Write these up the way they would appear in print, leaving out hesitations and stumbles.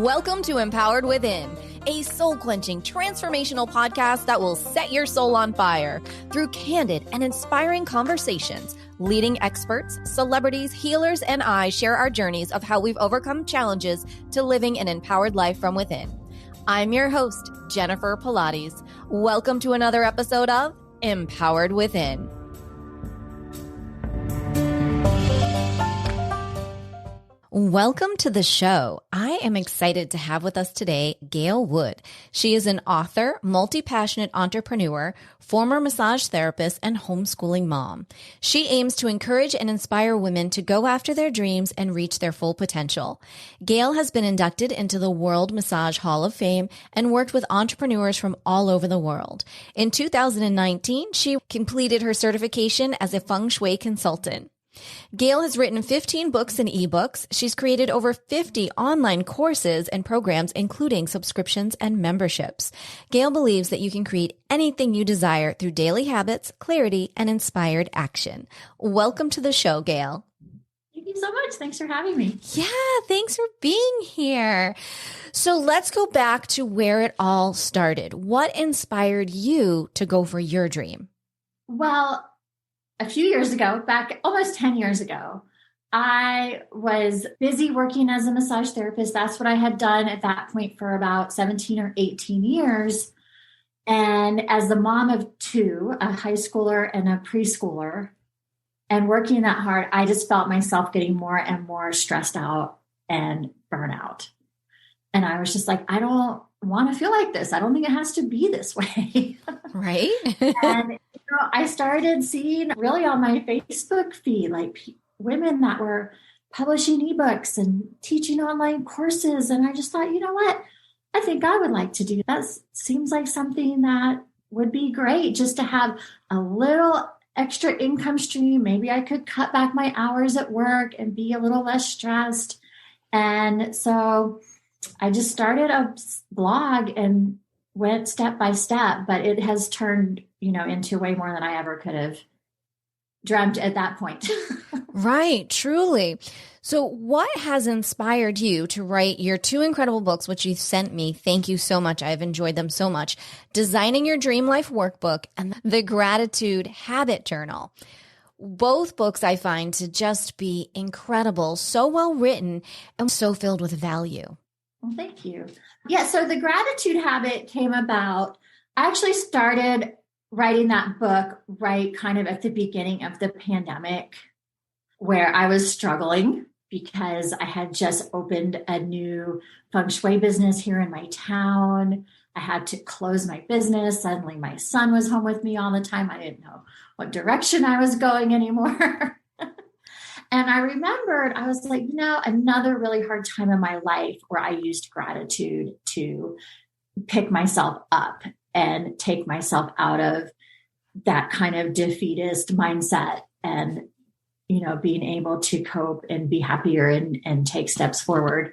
Welcome to Empowered Within, a soul-quenching, transformational podcast that will set your soul on fire through candid and inspiring conversations. Leading experts, celebrities, healers, and I share our journeys of how we've overcome challenges to living an empowered life from within. I'm your host, Jennifer Pilates. Welcome to another episode of Empowered Within. Welcome to the show. I am excited to have with us today Gael Wood. She is an author, multi-passionate entrepreneur, former massage therapist, and homeschooling mom. She aims to encourage and inspire women to go after their dreams and reach their full potential. Gael has been inducted into the World Massage Hall of Fame and worked with entrepreneurs from all over the world. In 2019, she completed her certification as a feng shui consultant. Gael has written 15 books and ebooks. She's created over 50 online courses and programs, including subscriptions and memberships. Gael believes that you can create anything you desire through daily habits, clarity, and inspired action. Welcome to the show, Gael. Thank you so much. Thanks for having me. Yeah, thanks for being here. So let's go back to where it all started. What inspired you to go for your dream? Well, a few years ago, back almost 10 years ago, I was busy working as a massage therapist. That's what I had done at that point for about 17 or 18 years. And as the mom of two, a high schooler and a preschooler, and working that hard, I just felt myself getting more and more stressed out and burnout. And I was just like, I don't want to feel like this. I don't think it has to be this way. Right. And I started seeing really on my Facebook feed, like women that were publishing ebooks and teaching online courses. And I just thought, you know what? I think I would like to do that. Seems like something that would be great just to have a little extra income stream. Maybe I could cut back my hours at work and be a little less stressed. And so I just started a blog and went step by step, but it has turned, into way more than I ever could have dreamt at that point. Right, truly. So what has inspired you to write your two incredible books, which you've sent me? Thank you so much. I've enjoyed them so much. Designing Your Dream Life Workbook and The Gratitude Habit Journal. Both books I find to just be incredible, so well written and so filled with value. Well, thank you. Yeah, so the gratitude habit came about. I actually started writing that book right kind of at the beginning of the pandemic, where I was struggling because I had just opened a new feng shui business here in my town. I had to close my business. Suddenly my son was home with me all the time. I didn't know what direction I was going anymore. And I remembered, I was like, another really hard time in my life where I used gratitude to pick myself up and take myself out of that kind of defeatist mindset and, being able to cope and be happier and take steps forward.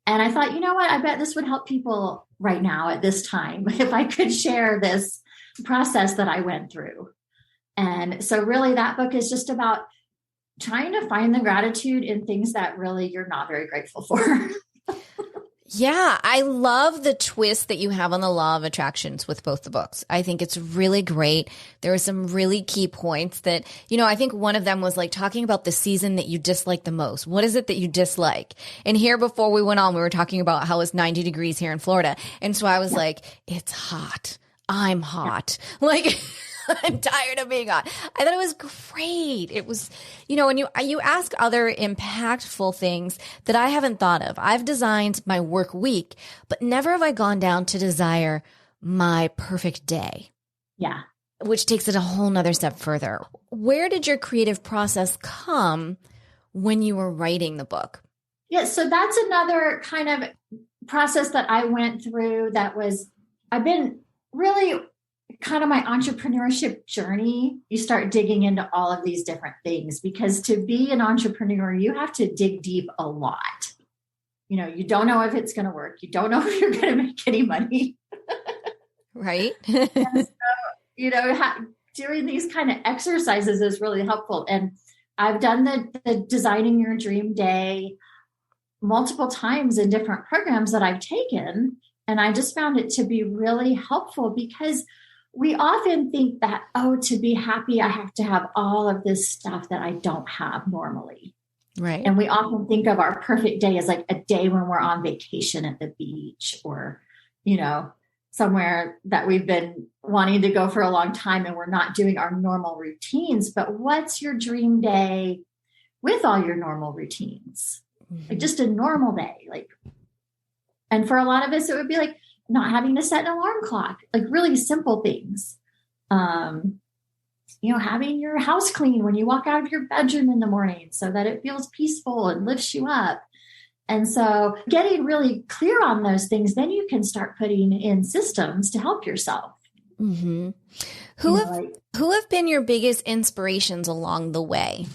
And I thought, I bet this would help people right now at this time if I could share this process that I went through. And so really that book is just about trying to find the gratitude in things that really you're not very grateful for. Yeah, I love the twist that you have on the law of attractions with both the books. I think it's really great. There are some really key points that, I think one of them was like talking about the season that you dislike the most. What is it that you dislike? And here before we went on, we were talking about how it's 90 degrees here in Florida. And so I was like, it's hot. I'm hot. Yeah. Like, I'm tired of being hot. I thought it was great. It was, when you ask other impactful things that I haven't thought of. I've designed my work week, but never have I gone down to desire my perfect day. Yeah. Which takes it a whole nother step further. Where did your creative process come when you were writing the book? Yeah. So that's another kind of process that I went through I've been really kind of my entrepreneurship journey. You start digging into all of these different things because to be an entrepreneur, you have to dig deep a lot. You don't know if it's going to work. You don't know if you're going to make any money. Right. And so, doing these kind of exercises is really helpful. And I've done the Designing Your Dream Day multiple times in different programs that I've taken. And I just found it to be really helpful because we often think that, oh, to be happy, I have to have all of this stuff that I don't have normally. Right. And we often think of our perfect day as like a day when we're on vacation at the beach or, somewhere that we've been wanting to go for a long time and we're not doing our normal routines. But what's your dream day with all your normal routines? Mm-hmm. Like just a normal day. And for a lot of us, it would be like not having to set an alarm clock, like really simple things. Having your house clean when you walk out of your bedroom in the morning so that it feels peaceful and lifts you up. And so getting really clear on those things, then you can start putting in systems to help yourself. Mm-hmm. Who have been your biggest inspirations along the way?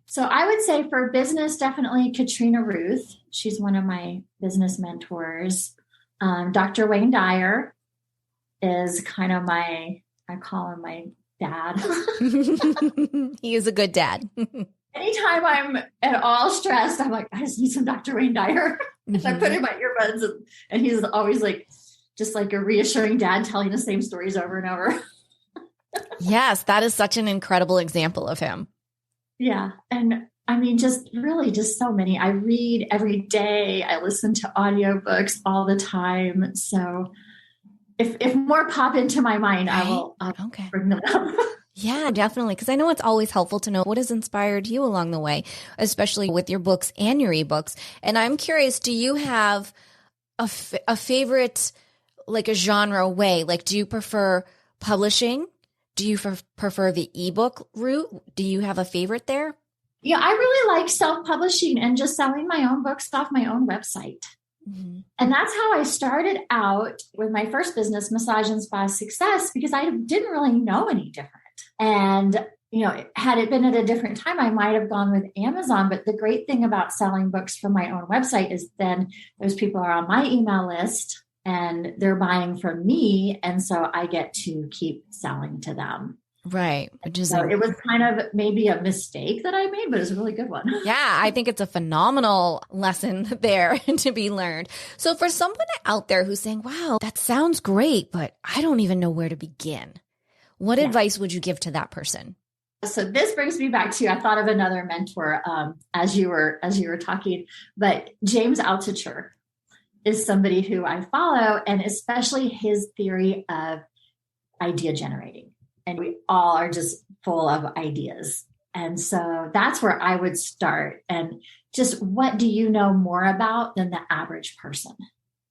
So I would say for business, definitely Katrina Ruth. She's one of my business mentors. Dr. Wayne Dyer is kind of I call him my dad. He is a good dad. Anytime I'm at all stressed, I'm like, I just need some Dr. Wayne Dyer. Mm-hmm. I put in my earbuds and he's always just like a reassuring dad telling the same stories over and over. Yes, that is such an incredible example of him. Yeah. And I mean, just so many. I read every day. I listen to audiobooks all the time. So if more pop into my mind, right? I will bring them up. Yeah, definitely. Because I know it's always helpful to know what has inspired you along the way, especially with your books and your ebooks. And I'm curious, do you have a favorite, like a genre way? Like, do you prefer publishing? Do you prefer the ebook route? Do you have a favorite there? Yeah, I really like self-publishing and just selling my own books off my own website. Mm-hmm. And that's how I started out with my first business, Massage and Spa Success, because I didn't really know any different. And, had it been at a different time, I might have gone with Amazon. But the great thing about selling books from my own website is then those people are on my email list and they're buying from me. And so I get to keep selling to them. Right. So it was kind of maybe a mistake that I made, but it was a really good one. Yeah, I think it's a phenomenal lesson there to be learned. So for someone out there who's saying, wow, that sounds great, but I don't even know where to begin. What advice would you give to that person? So this brings me back to, I thought of another mentor as you were talking, but James Altucher is somebody who I follow, and especially his theory of idea generating. And we all are just full of ideas. And so that's where I would start. And just what do you know more about than the average person?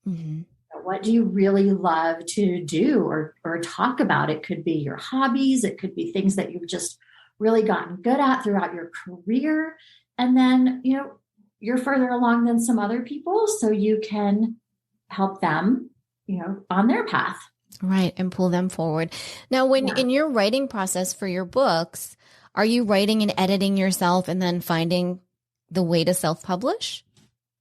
Mm-hmm. What do you really love to do or talk about? It could be your hobbies. It could be things that you've just really gotten good at throughout your career. And then, you're further along than some other people, so you can help them, on their path. Right. And pull them forward. Now, in your writing process for your books, are you writing and editing yourself and then finding the way to self-publish?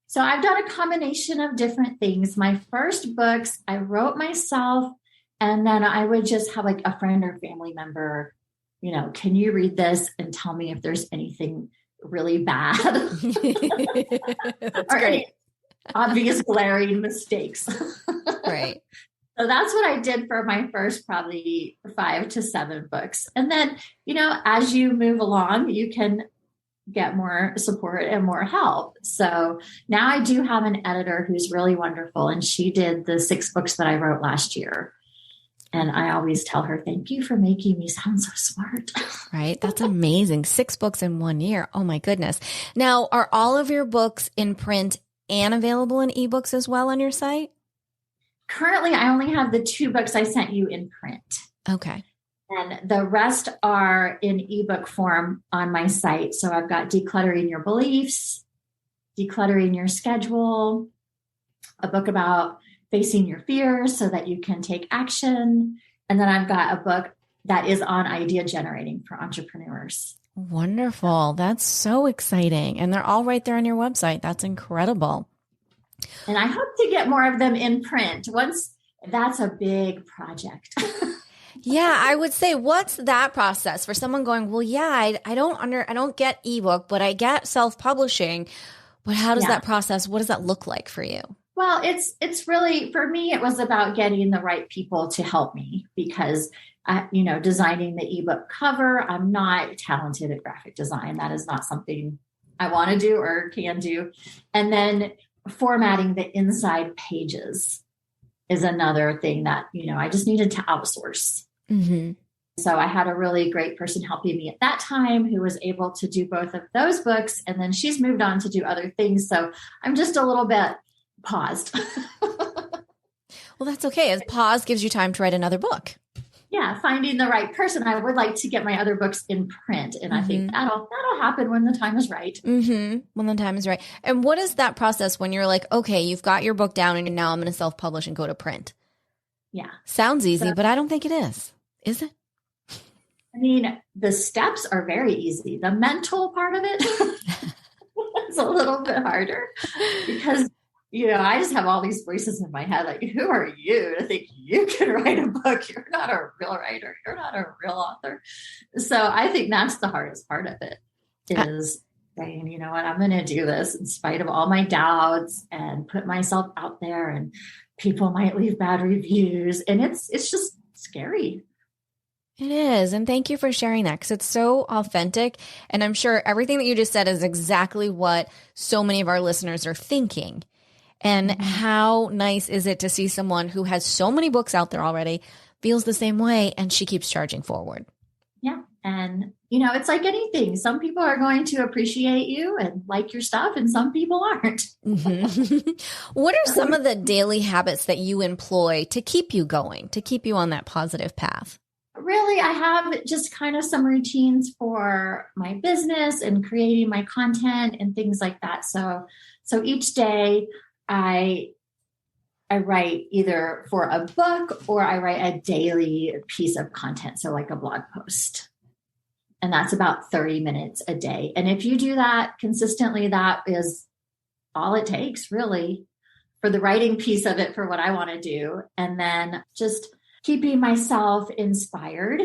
So I've done a combination of different things. My first books, I wrote myself, and then I would just have like a friend or family member, can you read this and tell me if there's anything really bad? That's or great. Any obvious glaring mistakes. Right. So that's what I did for my first probably 5 to 7 books. And then, as you move along, you can get more support and more help. So now I do have an editor who's really wonderful, and she did the 6 books that I wrote last year. And I always tell her, thank you for making me sound so smart. Right. That's amazing. 6 books in 1 year. Oh my goodness. Now, are all of your books in print and available in ebooks as well on your site? Currently, I only have the 2 books I sent you in print. Okay. And the rest are in ebook form on my site. So I've got Decluttering Your Beliefs, Decluttering Your Schedule, a book about facing your fears so that you can take action. And then I've got a book that is on idea generating for entrepreneurs. Wonderful. That's so exciting. And they're all right there on your website. That's incredible. And I hope to get more of them in print. That's a big project. Yeah, I would say, what's that process for someone going, well, yeah, I don't get ebook, but I get self-publishing, But how does that process, what does that look like for you? Well, it's really, for me, it was about getting the right people to help me because, designing the ebook cover, I'm not talented at graphic design. That is not something I want to do or can do. And then formatting the inside pages is another thing that, I just needed to outsource. Mm-hmm. So I had a really great person helping me at that time who was able to do both of those books. And then she's moved on to do other things. So I'm just a little bit paused. Well, that's okay. As pause gives you time to write another book. Yeah, finding the right person. I would like to get my other books in print. And I think that'll happen when the time is right. Mm-hmm. When the time is right. And what is that process when you're like, okay, you've got your book down and now I'm going to self-publish and go to print? Yeah. Sounds easy, but I don't think it is. Is it? I mean, the steps are very easy. The mental part of it is a little bit harder because, I just have all these voices in my head. Like, who are you to think you can write a book? You're not a real writer. You're not a real author. So I think that's the hardest part of it is saying, you know what, I'm going to do this in spite of all my doubts and put myself out there, and people might leave bad reviews. And it's just scary. It is. And thank you for sharing that because it's so authentic. And I'm sure everything that you just said is exactly what so many of our listeners are thinking. And how nice is it to see someone who has so many books out there already, feels the same way, and she keeps charging forward. Yeah. And, it's like anything. Some people are going to appreciate you and like your stuff, and some people aren't. Mm-hmm. What are some of the daily habits that you employ to keep you going, to keep you on that positive path? Really, I have just kind of some routines for my business and creating my content and things like that. So each day I write either for a book or I write a daily piece of content. So like a blog post, and that's about 30 minutes a day. And if you do that consistently, that is all it takes really for the writing piece of it for what I want to do. And then just keeping myself inspired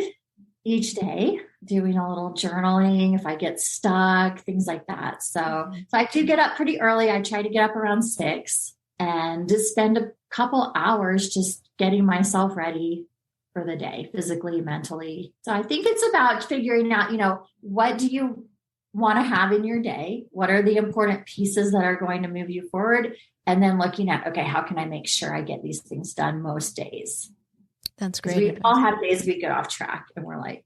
each day, doing a little journaling if I get stuck, things like that. So I do get up pretty early. I try to get up around 6 and just spend a couple hours just getting myself ready for the day, physically, mentally. So I think it's about figuring out, what do you want to have in your day? What are the important pieces that are going to move you forward? And then looking at, okay, how can I make sure I get these things done most days? That's great. We all have days we get off track and we're like,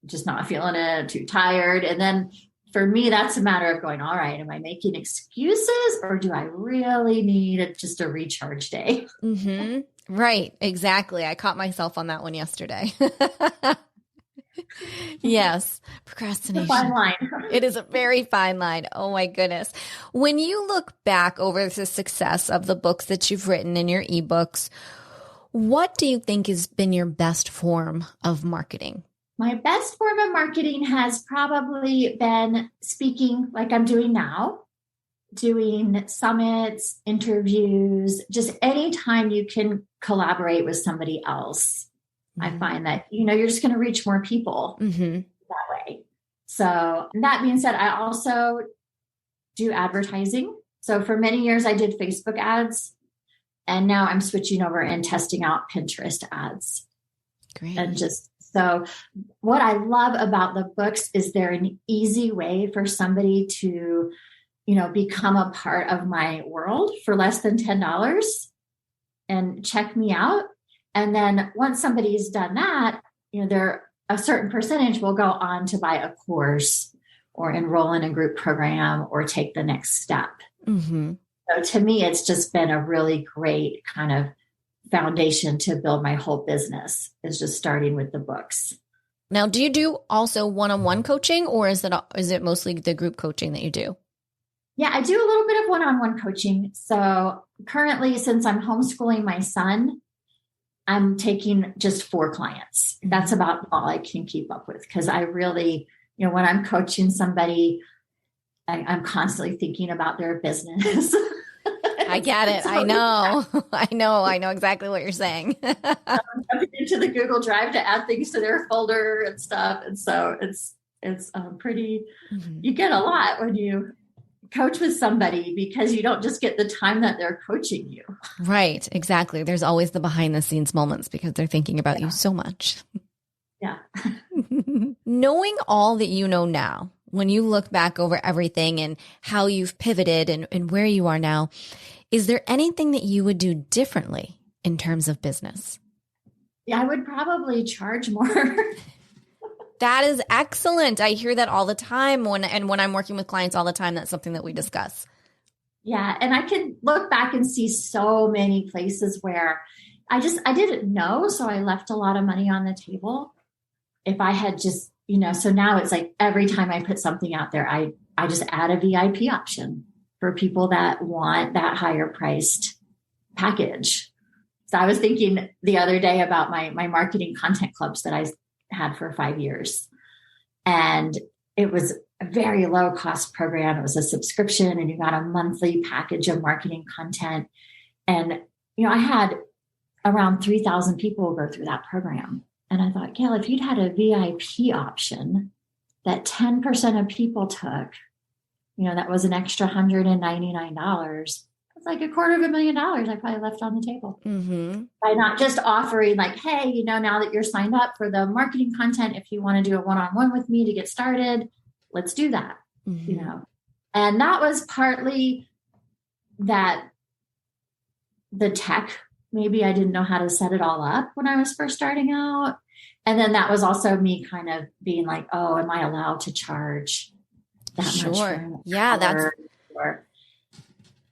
just not feeling it, too tired. And then for me, that's a matter of going, all right, am I making excuses or do I really need just a recharge day? Mm-hmm. Right. Exactly. I caught myself on that one yesterday. Yes. Procrastination. It's a fine line. It is a very fine line. Oh my goodness. When you look back over the success of the books that you've written and your ebooks, what do you think has been your best form of marketing? My best form of marketing has probably been speaking like I'm doing now, doing summits, interviews, just anytime you can collaborate with somebody else. I find that, you're just going to reach more people that way. So that being said, I also do advertising. So for many years, I did Facebook ads. And now I'm switching over and testing out Pinterest ads. Great. And so what I love about the books is they're an easy way for somebody to, become a part of my world for less than $10 and check me out. And then once somebody's done that, a certain percentage will go on to buy a course or enroll in a group program or take the next step. Mm-hmm. So to me, it's just been a really great kind of foundation to build my whole business, is just starting with the books. Now, do you do also one-on-one coaching, or is it mostly the group coaching that you do? Yeah, I do a little bit of one-on-one coaching. So currently, since I'm homeschooling my son, I'm taking just 4 clients. That's about all I can keep up with because I really, when I'm coaching somebody, I'm constantly thinking about their business. I get it. So, I know exactly what you're saying. I'm jumping into the Google Drive to add things to their folder and stuff. And so it's pretty, you get a lot when you coach with somebody because you don't just get the time that they're coaching you. Right. Exactly. There's always the behind the scenes moments because they're thinking about you so much. Yeah. Knowing all that you know now, when you look back over everything and how you've pivoted and where you are now, is there anything that you would do differently in terms of business? Yeah, I would probably charge more. That is excellent. I hear that all the time when I'm working with clients all the time. That's something that we discuss. Yeah. And I can look back and see so many places where I didn't know. So I left a lot of money on the table. If I had just, so now it's like every time I put something out there, I just add a VIP option for people that want that higher priced package. So I was thinking the other day about my marketing content clubs that I had for 5 years. And it was a very low cost program. It was a subscription and you got a monthly package of marketing content. And, I had around 3,000 people go through that program. And I thought, Gail, if you'd had a VIP option that 10% of people took, that was an extra $199. It's like $250,000 I probably left on the table by not just offering like, hey, now that you're signed up for the marketing content, if you want to do a one-on-one with me to get started, let's do that, And that was partly that the tech, maybe I didn't know how to set it all up when I was first starting out. And then that was also me kind of being like, oh, am I allowed to charge that much? Sure. Yeah, that's.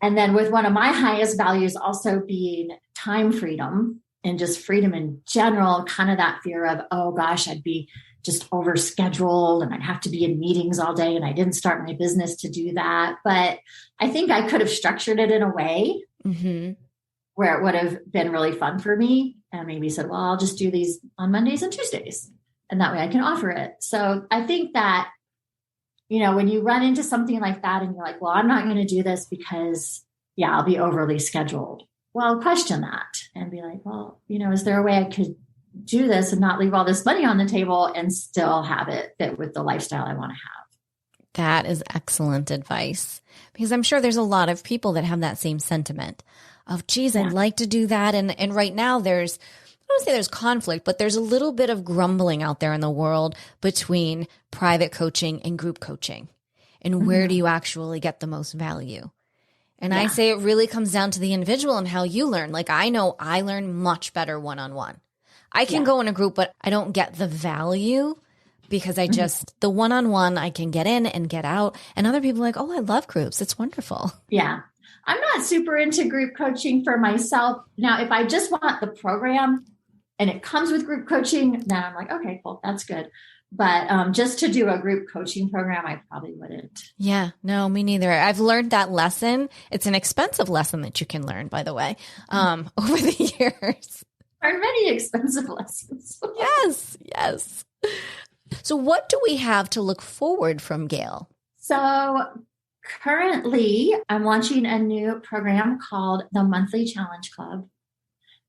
And then with one of my highest values also being time freedom and just freedom in general, kind of that fear of, oh gosh, I'd be just overscheduled and I'd have to be in meetings all day. And I didn't start my business to do that. But I think I could have structured it in a way where it would have been really fun for me. And maybe said, well, I'll just do these on Mondays and Tuesdays. And that way I can offer it. So I think that, when you run into something like that and you're like, well, I'm not going to do this because, I'll be overly scheduled. Well, question that and be like, well, is there a way I could do this and not leave all this money on the table and still have it fit with the lifestyle I want to have? That is excellent advice because I'm sure there's a lot of people that have that same sentiment of, geez, I'd like to do that. And right now I don't say there's conflict, but there's a little bit of grumbling out there in the world between private coaching and group coaching. And where do you actually get the most value? And I say it really comes down to the individual and how you learn. Like I know I learn much better one-on-one. I can go in a group, but I don't get the value because I just, the one-on-one I can get in and get out. And other people are like, oh, I love groups. It's wonderful. Yeah. I'm not super into group coaching for myself. Now, if I just want the program and it comes with group coaching, then I'm like, okay, cool, that's good. But just to do a group coaching program, I probably wouldn't. Yeah, no, me neither. I've learned that lesson. It's an expensive lesson that you can learn, by the way, over the years. Are many expensive lessons. Yes. So what do we have to look forward from Gail? So currently, I'm launching a new program called the Monthly Challenge Club.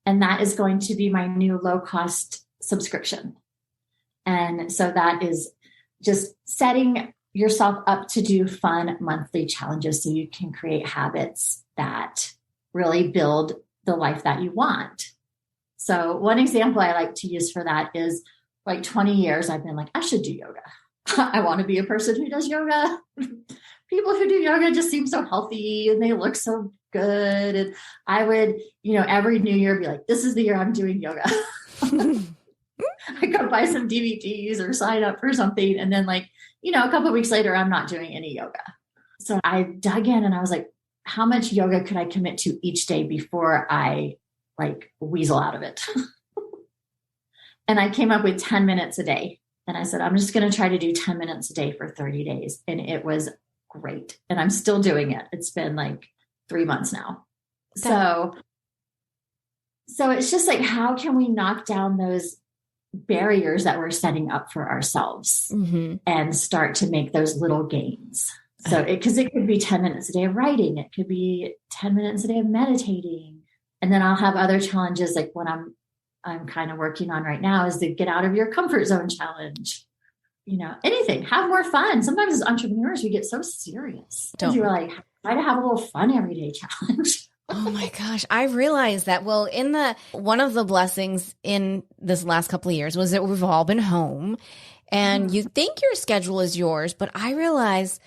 And that is going to be my new low-cost subscription. And so that is just setting yourself up to do fun monthly challenges so you can create habits that really build the life that you want. So one example I like to use for that is like 20 years, I've been like, I should do yoga. I want to be a person who does yoga. People who do yoga just seem so healthy and they look so good. And I would, every new year be like, this is the year I'm doing yoga. I go buy some DVDs or sign up for something. And then a couple of weeks later, I'm not doing any yoga. So I dug in and I was like, how much yoga could I commit to each day before I weasel out of it? And I came up with 10 minutes a day. And I said, I'm just going to try to do 10 minutes a day for 30 days. And it was great. And I'm still doing it. It's been 3 months now. Okay. So it's just how can we knock down those barriers that we're setting up for ourselves and start to make those little gains? So because it could be 10 minutes a day of writing. It could be 10 minutes a day of meditating. And then I'll have other challenges like what I'm kind of working on right now is the get out of your comfort zone challenge, anything, have more fun. Sometimes as entrepreneurs, we get so serious. Because you're like, try to have a little fun every day challenge. Oh my gosh. I realized that. Well, one of the blessings in this last couple of years was that we've all been home and you think your schedule is yours, but I realized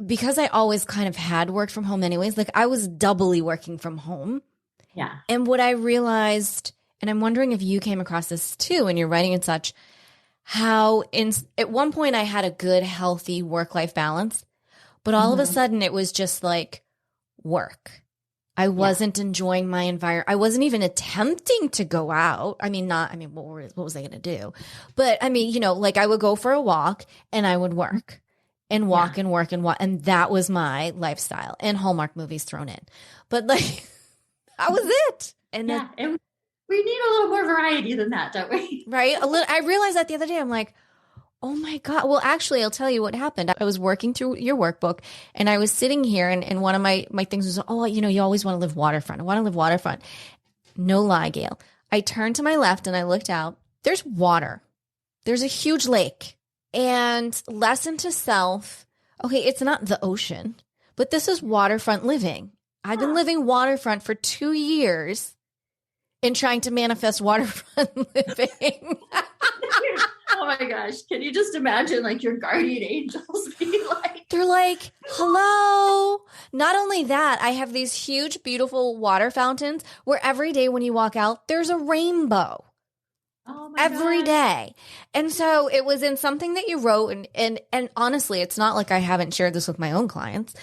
because I always kind of had worked from home anyways, like I was doubly working from home. Yeah. And what I realized, and I'm wondering if you came across this too when you're writing and such, how at one point I had a good, healthy work-life balance, but all of a sudden it was just like work. I wasn't enjoying my environment. I wasn't even attempting to go out. What was I going to do? But like I would go for a walk and I would work and walk and work and walk. And that was my lifestyle, and Hallmark movies thrown in. But like, that was it. And and we need a little more variety than that, don't we? Right. I realized that the other day. I'm like, oh my God. Well, actually, I'll tell you what happened. I was working through your workbook and I was sitting here and one of my things was, you always want to live waterfront. I want to live waterfront. No lie, Gail. I turned to my left and I looked out. There's water. There's a huge lake. And lesson to self. Okay, it's not the ocean, but this is waterfront living. I've been living waterfront for 2 years and trying to manifest waterfront living. Oh my gosh. Can you just imagine like your guardian angels being like, they're like, hello. Not only that, I have these huge, beautiful water fountains where every day when you walk out, there's a rainbow. Oh my every day. And so it was in something that you wrote. And honestly, it's not like I haven't shared this with my own clients.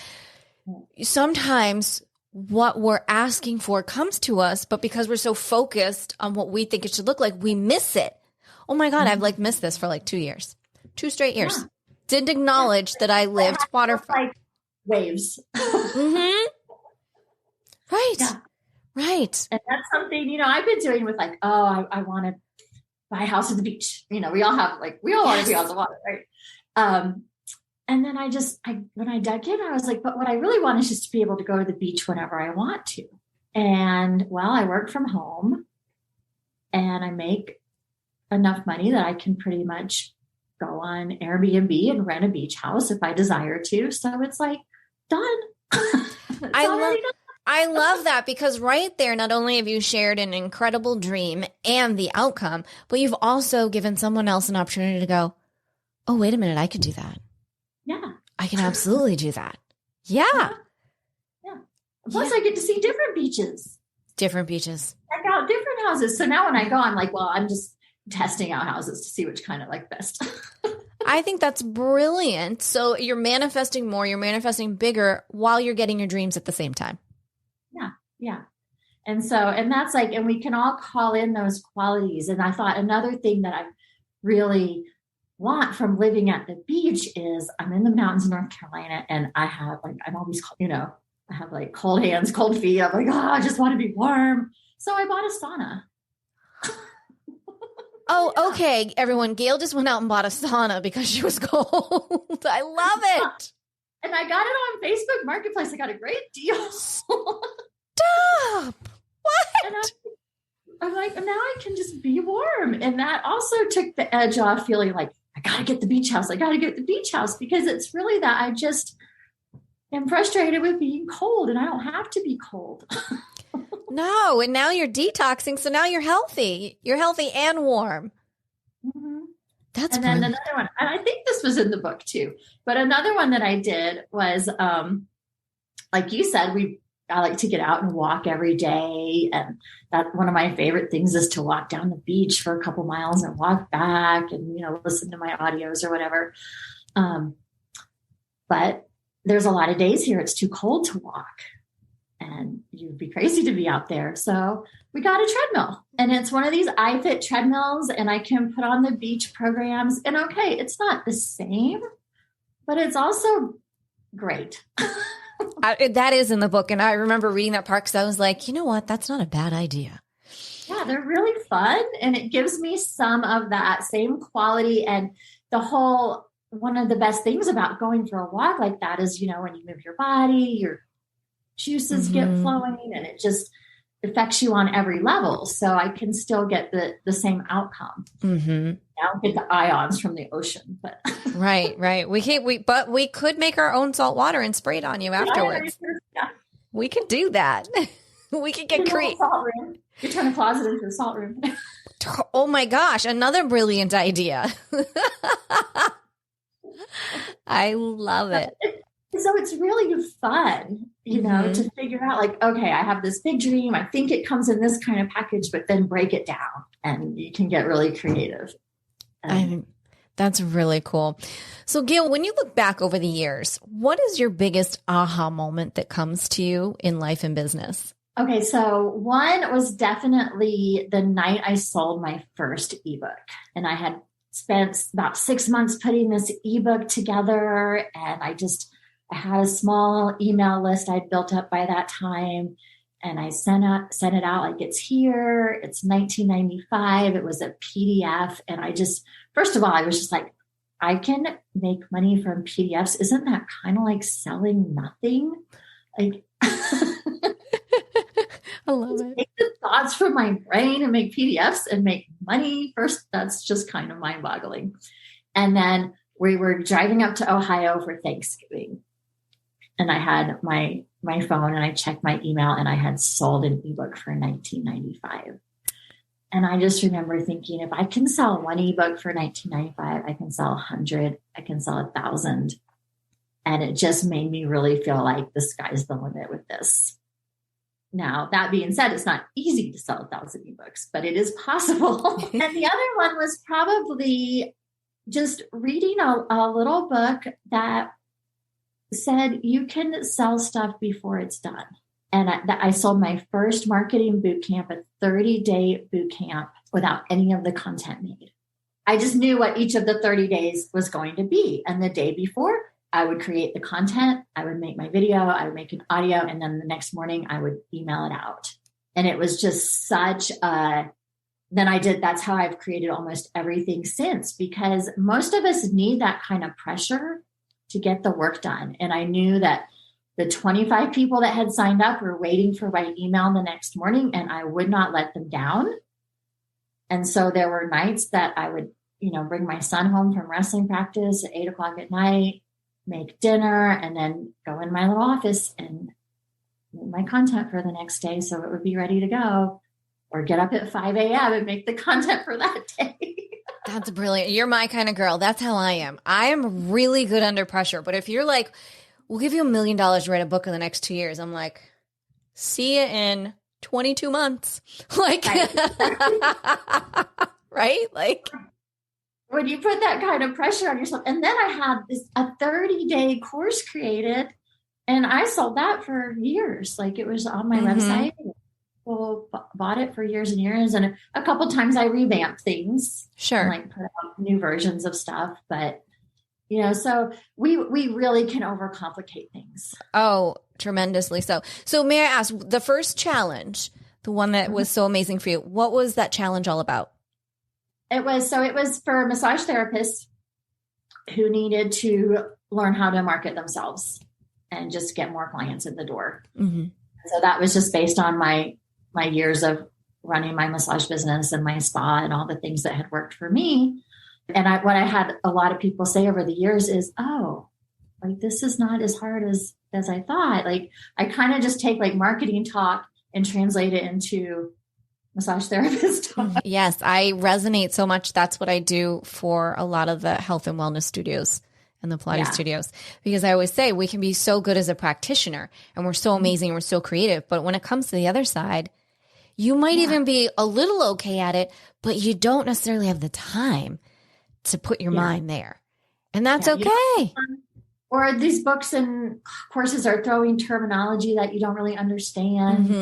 Sometimes what we're asking for comes to us, but because we're so focused on what we think it should look like, we miss it. Oh my God, I've like missed this for like 2 years, 2 straight years. Yeah. Didn't acknowledge that I lived waterfront. Like waves. Right. Yeah. Right. And that's something, I've been doing with like, I want to buy a house at the beach. We all have we all want to be on the water, right? And then when I dug in, I was like, but what I really want is just to be able to go to the beach whenever I want to. And I work from home and I make enough money that I can pretty much go on Airbnb and rent a beach house if I desire to. So it's like done. I love that because right there, not only have you shared an incredible dream and the outcome, but you've also given someone else an opportunity to go, oh, wait a minute, I could do that. Yeah. I can absolutely do that. Yeah. Yeah. Plus I get to see different beaches. Different beaches. Check out different houses. So now when I go, I'm like, well, I'm just testing out houses to see which kind of like best. I think that's brilliant. So you're manifesting more, you're manifesting bigger while you're getting your dreams at the same time. Yeah. Yeah. And that's like, and we can all call in those qualities. And I thought another thing that I really want from living at the beach is I'm in the mountains in North Carolina and I have I'm always, I have like cold hands, cold feet. I'm like, I just want to be warm. So I bought a sauna. Oh, okay. Everyone, Gail just went out and bought a sauna because she was cold. I love it. And I got it on Facebook Marketplace. I got a great deal. Stop. What? And I'm like, now I can just be warm. And that also took the edge off feeling like, I got to get the beach house. I got to get the beach house because it's really that I just am frustrated with being cold and I don't have to be cold. No. And now you're detoxing. So now you're healthy. You're healthy and warm. Mm-hmm. That's and then another one. And I think this was in the book too, but another one that I did was, like you said, I like to get out and walk every day. And that one of my favorite things is to walk down the beach for a couple miles and walk back and, listen to my audios or whatever. But there's a lot of days here. It's too cold to walk and you'd be crazy to be out there. So we got a treadmill and it's one of these iFit treadmills and I can put on the beach programs and okay, it's not the same, but it's also great. That is in the book. And I remember reading that part because I was like, you know what? That's not a bad idea. Yeah, they're really fun. And it gives me some of that same quality. And one of the best things about going for a walk like that is, when you move your body, your juices get flowing and it just affects you on every level. So I can still get the same outcome. Mm-hmm. I don't get the ions from the ocean, but Right. But we could make our own salt water and spray it on you afterwards. Yeah. We could do that. We could get creative. Salt room. You turn a closet into a salt room. Oh my gosh, another brilliant idea. I love it. So it's really fun, to figure out like, okay, I have this big dream. I think it comes in this kind of package, but then break it down and you can get really creative. That's really cool. So Gail, when you look back over the years, what is your biggest aha moment that comes to you in life and business? Okay, so one was definitely the night I sold my first ebook. And I had spent about 6 months putting this ebook together. And I had a small email list I'd built up by that time. And I sent it out like, it's here. It's $19.95. It was a PDF. And first of all, I was just like, I can make money from PDFs. Isn't that kind of like selling nothing? Like, I love it. Take the thoughts from my brain and make PDFs and make money first. That's just kind of mind boggling. And then we were driving up to Ohio for Thanksgiving. And I had my phone and I checked my email and I had sold an ebook for $19.95. And I just remember thinking, if I can sell one ebook for $19.95, I can sell 100, I can sell 1,000. And it just made me really feel like the sky's the limit with this. Now, that being said, it's not easy to sell 1,000 ebooks, but it is possible. And the other one was probably just reading a little book that said you can sell stuff before it's done. And I sold my first marketing boot camp, a 30-day boot camp without any of the content made. I just knew what each of the 30 days was going to be. And the day before, I would create the content, I would make my video, I would make an audio, and then the next morning I would email it out. And it was just that's how I've created almost everything since, because most of us need that kind of pressure to get the work done. And I knew that the 25 people that had signed up were waiting for my email the next morning, and I would not let them down. And so there were nights that I would, bring my son home from wrestling practice at 8:00 at night, make dinner, and then go in my little office and make my content for the next day so it would be ready to go, or get up at 5 a.m. and make the content for that day. That's brilliant. You're my kind of girl. That's how I am. I am really good under pressure. But if you're like, we'll give you $1 million to write a book in the next 2 years, I'm like, see you in 22 months. Like, right? Like, when you put that kind of pressure on yourself. And then I had a 30-day course created, and I sold that for years. Like, it was on my website. People bought it for years and years. And a couple of times I revamped things. Sure. And like put out new versions of stuff. But, so we really can overcomplicate things. Oh, tremendously so. So may I ask, the first challenge, the one that was so amazing for you, what was that challenge all about? It was for massage therapists who needed to learn how to market themselves and just get more clients in the door. Mm-hmm. So that was just based on my years of running my massage business and my spa and all the things that had worked for me. And what I had a lot of people say over the years is, oh, like, this is not as hard as I thought. Like, I kind of just take like marketing talk and translate it into massage therapist talk. Yes, I resonate so much. That's what I do for a lot of the health and wellness studios and the Pilates studios, because I always say we can be so good as a practitioner and we're so amazing and we're so creative. But when it comes to the other side, you might even be a little okay at it, but you don't necessarily have the time to put your mind there. And that's okay. Or these books and courses are throwing terminology that you don't really understand. Mm-hmm.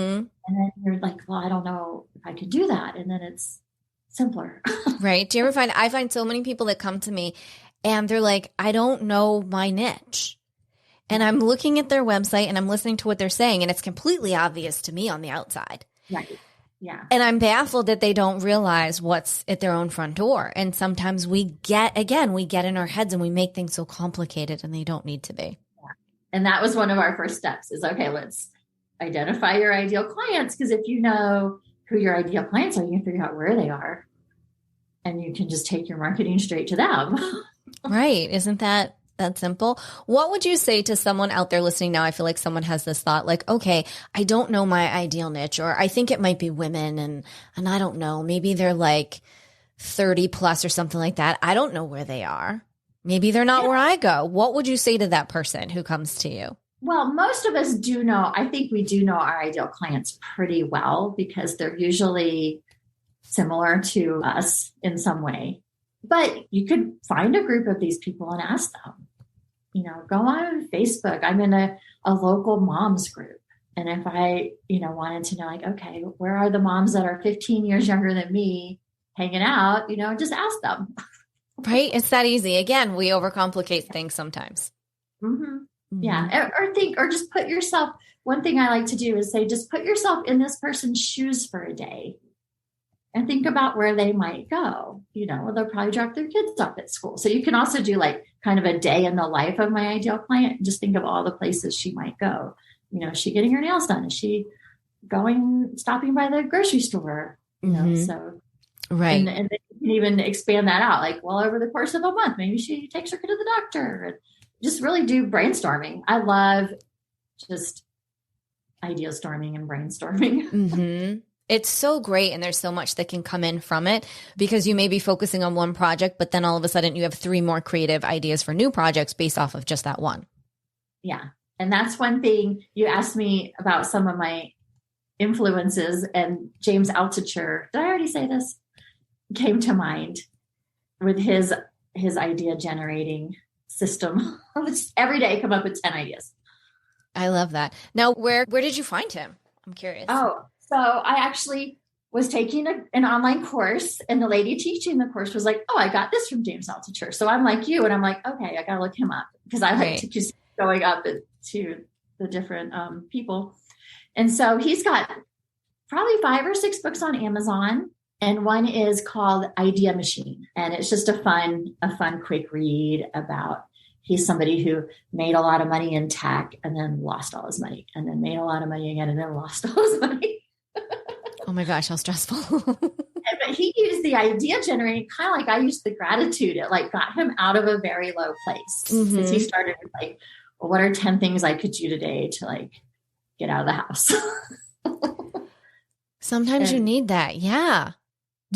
And then you're like, well, I don't know if I could do that. And then it's simpler. Right. Do you ever I find so many people that come to me and they're like, I don't know my niche. And I'm looking at their website and I'm listening to what they're saying, and it's completely obvious to me on the outside. Right. Yeah. And I'm baffled that they don't realize what's at their own front door. And sometimes we get in our heads and we make things so complicated, and they don't need to be. Yeah. And that was one of our first steps is, okay, let's identify your ideal clients. Because if you know who your ideal clients are, you can figure out where they are and you can just take your marketing straight to them. Right. Isn't that simple? What would you say to someone out there listening now? I feel like someone has this thought like, okay, I don't know my ideal niche, or I think it might be women and I don't know, maybe they're like 30 plus or something like that. I don't know where they are. Maybe they're not where I go. What would you say to that person who comes to you? Well, most of us do know, I think we do know our ideal clients pretty well because they're usually similar to us in some way. But you could find a group of these people and ask them, go on Facebook. I'm in a local moms group. And if I, wanted to know like, okay, where are the moms that are 15 years younger than me hanging out, just ask them. Right. It's that easy. Again, we overcomplicate things sometimes. Mm-hmm. Mm-hmm. Yeah. Or just put yourself, one thing I like to do is say, just put yourself in this person's shoes for a day and think about where they might go. They'll probably drop their kids off at school. So you can also do like kind of a day in the life of my ideal client and just think of all the places she might go. Is she getting her nails done? Is she stopping by the grocery store? So. Right. And then you can even expand that out. Like, well, over the course of a month, maybe she takes her kid to the doctor and just really do brainstorming. I love just idea storming and brainstorming. Mm-hmm. It's so great. And there's so much that can come in from it because you may be focusing on one project, but then all of a sudden you have 3 more creative ideas for new projects based off of just that one. Yeah. And that's one thing you asked me about some of my influences, and James Altucher, did I already say this? Came to mind with his idea generating system. Every day come up with 10 ideas. I love that. Now, where did you find him? I'm curious. Oh, so I actually was taking an online course, and the lady teaching the course was like, oh, I got this from James Altucher. So I'm like you, and I'm like, okay, I got to look him up because I like to just going up to the different people. And so he's got probably 5 or 6 books on Amazon. And one is called Idea Machine. And it's just a fun, quick read about, he's somebody who made a lot of money in tech and then lost all his money and then made a lot of money again and then lost all his money. Oh my gosh, how stressful. But he used the idea generating kind of like I used the gratitude. It like got him out of a very low place. Mm-hmm. Since he started with like, well, what are 10 things I could do today to like get out of the house? Sometimes you need that. Yeah.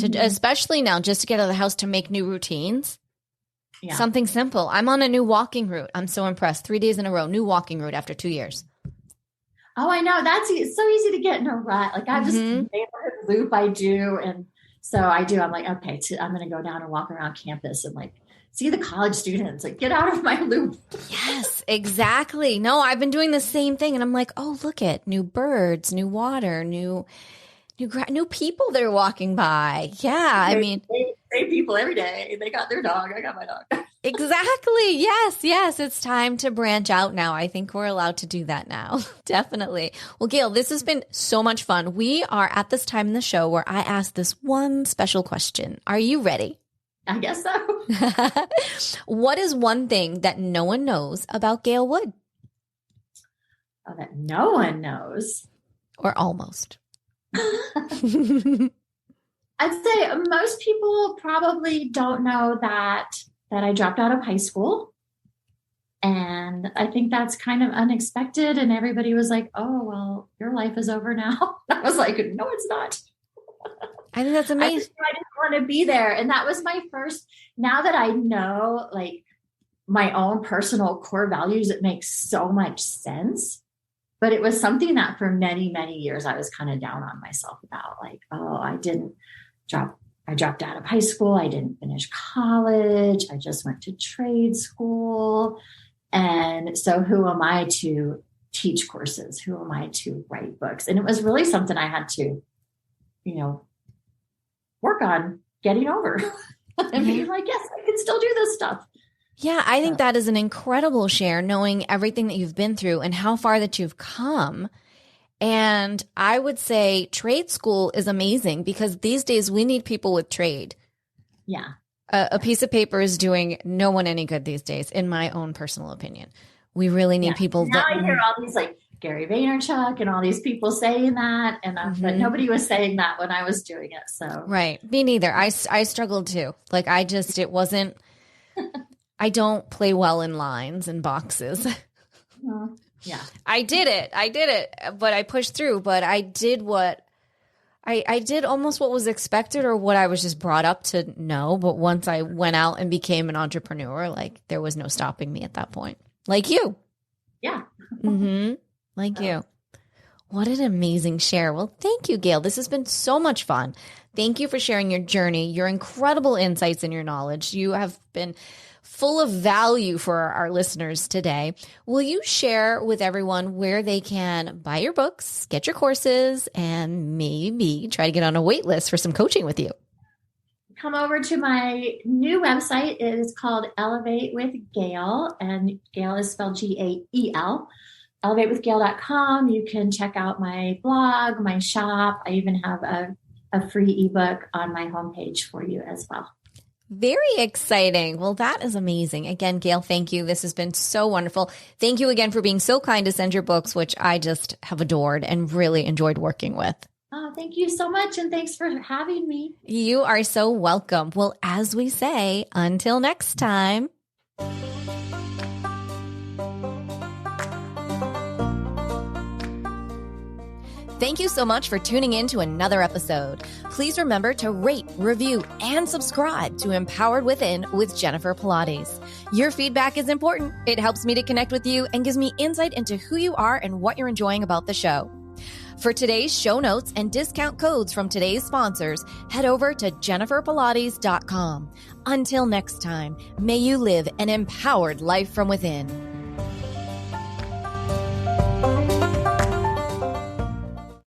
Especially now, just to get out of the house to make new routines. Yeah. Something simple. I'm on a new walking route. I'm so impressed. 3 days in a row, new walking route after 2 years. Oh, I know. It's so easy to get in a rut. Like I just neighborhood loop I do. And so I do. I'm like, okay, I'm going to go down and walk around campus and like see the college students, like get out of my loop. Yes, exactly. No, I've been doing the same thing. And I'm like, oh, look at new birds, new water, new people that are walking by. Yeah. They people every day. They got their dog. I got my dog. Exactly. Yes. It's time to branch out now. I think we're allowed to do that now. Definitely. Well, Gail, this has been so much fun. We are at this time in the show where I ask this one special question. Are you ready? I guess so. What is one thing that no one knows about Gael Wood? Oh, that no one knows. Or almost. I'd say most people probably don't know that I dropped out of high school. And I think that's kind of unexpected. And everybody was like, oh, well, your life is over now. I was like, no, it's not. I think that's amazing. I didn't want to be there. And that was my first, now that I know like my own personal core values, it makes so much sense. But it was something that for many, many years, I was kind of down on myself about like, oh, I dropped out of high school. I didn't finish college. I just went to trade school. And so who am I to teach courses? Who am I to write books? And it was really something I had to, work on getting over and being like, yes, I can still do this stuff. Yeah, I think that is an incredible share, knowing everything that you've been through and how far that you've come. And I would say trade school is amazing because these days we need people with trade. Yeah. A piece of paper is doing no one any good these days, in my own personal opinion. We really need people. Now I hear all these like Gary Vaynerchuk and all these people saying that. And but nobody was saying that when I was doing it. So, right. Me neither. I struggled too. Like it wasn't, I don't play well in lines and boxes. Yeah. I did it, but I pushed through, but I did I did almost what was expected or what I was just brought up to know. But once I went out and became an entrepreneur, like there was no stopping me at that point. Like you. Yeah. Like you. What an amazing share. Well, thank you, Gail. This has been so much fun. Thank you for sharing your journey, your incredible insights and your knowledge. You have been full of value for our listeners today. Will you share with everyone where they can buy your books, get your courses, and maybe try to get on a wait list for some coaching with you? Come over to my new website. It is called Elevate with Gael, and Gael is spelled Gael. ElevateWithGail.com. You can check out my blog, my shop. I even have a free ebook on my homepage for you as well. Very exciting. Well, that is amazing. Again, Gail, thank you. This has been so wonderful. Thank you again for being so kind to send your books, which I just have adored and really enjoyed working with. Oh, thank you so much. And thanks for having me. You are so welcome. Well, as we say, until next time. Thank you so much for tuning in to another episode. Please remember to rate, review, and subscribe to Empowered Within with Jennifer Pilates. Your feedback is important. It helps me to connect with you and gives me insight into who you are and what you're enjoying about the show. For today's show notes and discount codes from today's sponsors, head over to jenniferpilates.com. Until next time, may you live an empowered life from within.